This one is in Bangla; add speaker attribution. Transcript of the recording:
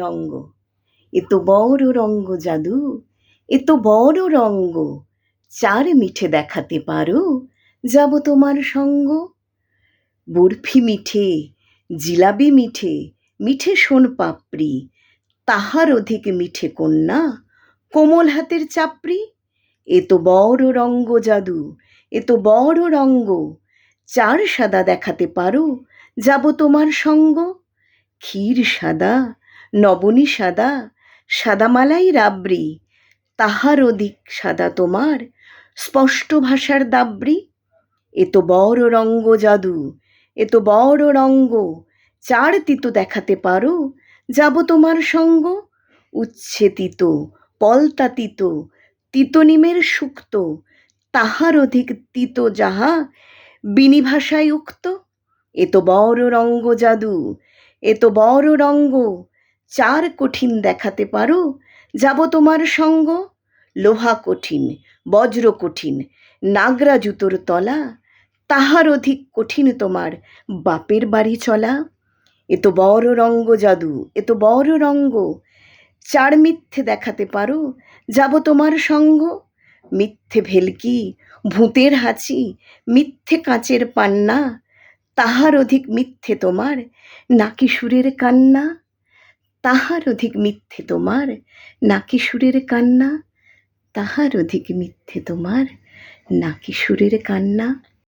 Speaker 1: রঙ্গ, এ তো বড় রঙ্গ জাদু, এ তো বড় রঙ্গ, চার মিঠে দেখাতে পারো, যাব তোমার সঙ্গ। বরফি মিঠে, জিলাবি মিঠে, মিঠে সোন পাপড়ি, তাহার অধিক মিঠে কন্যা, কোমল হাতের চাপড়ি। এ তো বড় রঙ্গ জাদু, এ তো বড় রঙ্গ, চার সাদা দেখাতে পারো, যাব তোমার সঙ্গ। ক্ষীর সাদা, নবনী সাদা, সাদামালাই রাবড়ি, তাহার অধিক সাদা তোমার, স্পষ্ট ভাষার দাবড়ি। এ তো বড় রঙ্গ জাদু, এ তো বড় রঙ্গ, চার তিতো দেখাতে পারো, যাব তোমার সঙ্গ। উচ্ছে তিতো, পলতা তিতো, তিতো নিমের শুক্ত, তাহার অধিক তিতো যাহা, বিনি ভাষায় উক্ত। এ তো বড় রঙ্গ জাদু, এ তো বড় রঙ্গ, চার কঠিন দেখাতে পারো, যাব তোমার সঙ্গ। লোহা কঠিন, বজ্র কঠিন, নাগরা জুতোর তলা, তাহার অধিক কঠিন তোমার বাপের বাড়ি চলা। এ তো বড় রঙ্গ জাদু, এ তো বড় রঙ্গ, চার মিথ্যে দেখাতে পারো, যাব তোমার সঙ্গ। মিথ্যে ভেলকি, ভূতের হাঁচি, মিথ্যে কাঁচের পান্না, তাহার অধিক মিথ্যে তোমার নাকি সুরের কান্না। তাহার অধিক মিথ্যে তোমার নাকি সুরের কান্না, তাহার অধিক মিথ্যে তোমার নাকি সুরের কান্না।